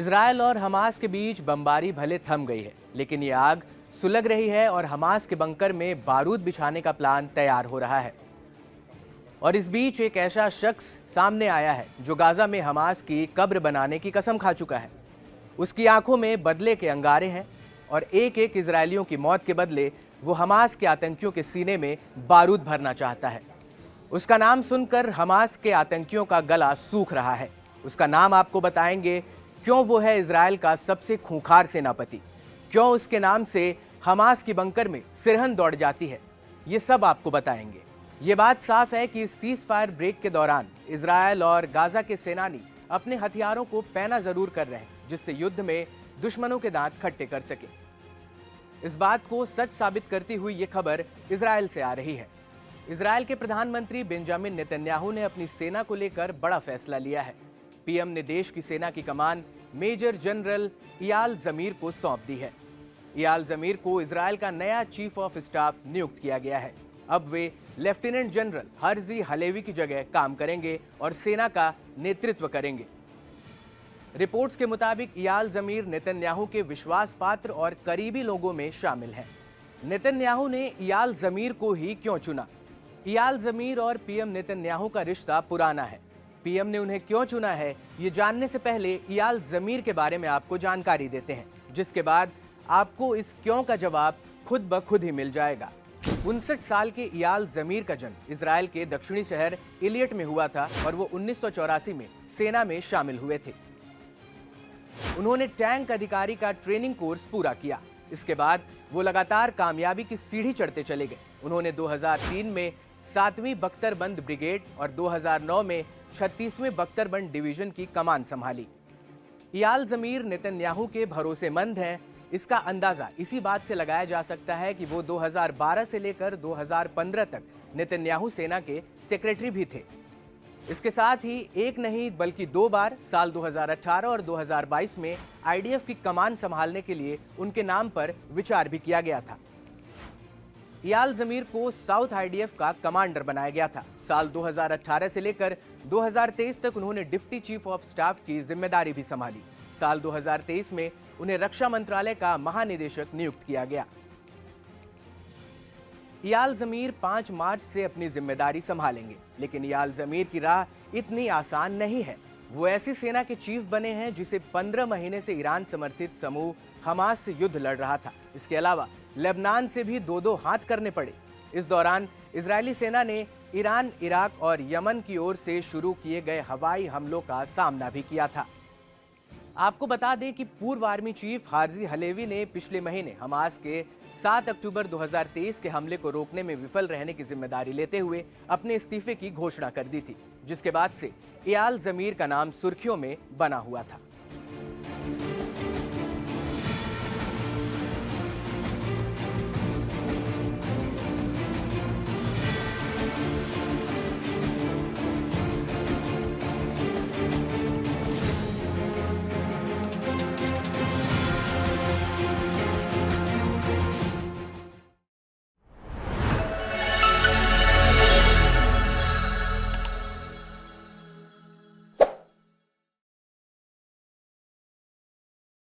Israel और Hamas के बीच बमबारी भले थम गई है, लेकिन ये आग सुलग रही है और हमास के बंकर में बारूद बिछाने का प्लान तैयार हो रहा है। और इस बीच एक ऐसा शख्स सामने आया है जो गाजा में हमास की कब्र बनाने की कसम खा चुका है। उसकी आंखों में बदले के अंगारे हैं और एक एक इजरायलियों की मौत के बदले वो हमास के आतंकियों के सीने में बारूद भरना चाहता है। उसका नाम सुनकर हमास के आतंकियों का गला सूख रहा है। उसका नाम आपको बताएंगे, क्यों वो है इजरायल का सबसे खूंखार सेनापति, क्यों उसके नाम से हमास की बंकर में सिरहन दौड़ जाती है, ये सब आपको बताएंगे। ये बात साफ है कि सीज फायर ब्रेक के दौरान इजरायल और गाजा के सेनानी अपने हथियारों को पैना जरूर कर रहे हैं, जिससे युद्ध में दुश्मनों के दांत खट्टे कर सके। इस बात को सच साबित करती हुई ये खबर इजरायल से आ रही है। इजरायल के प्रधानमंत्री बेंजामिन नेतन्याहू ने अपनी सेना को लेकर बड़ा फैसला लिया है। पीएम ने देश की सेना की कमान मेजर जनरल इयाल जमीर को सौंप दी है। इयाल जमीर को इजरायल का नया चीफ ऑफ स्टाफ नियुक्त किया गया है। अब वे लेफ्टिनेंट जनरल हर्जी हलेवी की जगह काम करेंगे और सेना का नेतृत्व करेंगे। रिपोर्ट्स के मुताबिक इयाल जमीर नेतन्याहू के विश्वास पात्र और करीबी लोगों में शामिल हैं। नेतन्याहू ने इयाल जमीर को ही क्यों चुना? इयाल जमीर और पीएम नेतन्याहू का रिश्ता पुराना है। पीएम ने उन्हें क्यों चुना है, ये जानने से पहले इयाल जमीर के बारे में आपको जानकारी देते हैं, जिसके बाद आपको इस क्यों का जवाब खुद ब खुद ही मिल जाएगा। 59 साल के इयाल जमीर का जन्म इजरायल के दक्षिणी शहर इलियट में हुआ था और वो 1984 में सेना में शामिल हुए थे। उन्होंने टैंक अधिकारी का ट्रेनिंग कोर्स पूरा किया। इसके बाद वो लगातार कामयाबी की सीढ़ी चढ़ते चले गए। उन्होंने 2003 में 7वीं बख्तरबंद ब्रिगेड और 2009 में 36वें बख्तरबंद डिवीजन की कमान संभाली। इयाल जमीर नेतन्याहू के भरोसेमंद हैं। इसका अंदाजा इसी बात से लगाया जा सकता है कि वो 2012 से लेकर 2015 तक नेतन्याहू सेना के सेक्रेटरी भी थे। इसके साथ ही एक नहीं बल्कि 2 बार साल 2018 और 2022 में आईडीएफ की कमान संभालने के लिए उनके नाम पर विचार भी किया गया था। इयाल जमीर को साउथ आईडीएफ का कमांडर बनाया गया था। साल 2018 से लेकर 2023 तक उन्होंने डिप्टी चीफ ऑफ स्टाफ की जिम्मेदारी भी संभाली। साल 2023 में उन्हें रक्षा मंत्रालय का महानिदेशक नियुक्त किया गया। इयाल जमीर 5 मार्च से अपनी जिम्मेदारी संभालेंगे, लेकिन इयाल जमीर की राह इतनी आसान नहीं है। वो ऐसी सेना के चीफ बने हैं जिसे 15 महीने से ईरान समर्थित समूह हमास से युद्ध लड़ रहा था। इसके अलावा लेबनान से भी 2-2 हाथ करने पड़े। इस दौरान इजरायली सेना ने ईरान, इराक और यमन की ओर से शुरू किए गए हवाई हमलों का सामना भी किया था। आपको बता दें कि पूर्व आर्मी चीफ हार्जी हलेवी ने पिछले महीने हमास के 7 अक्टूबर 2023 के हमले को रोकने में विफल रहने की जिम्मेदारी लेते हुए अपने इस्तीफे की घोषणा कर दी थी, जिसके बाद से इयाल जमीर का नाम सुर्खियों में बना हुआ था।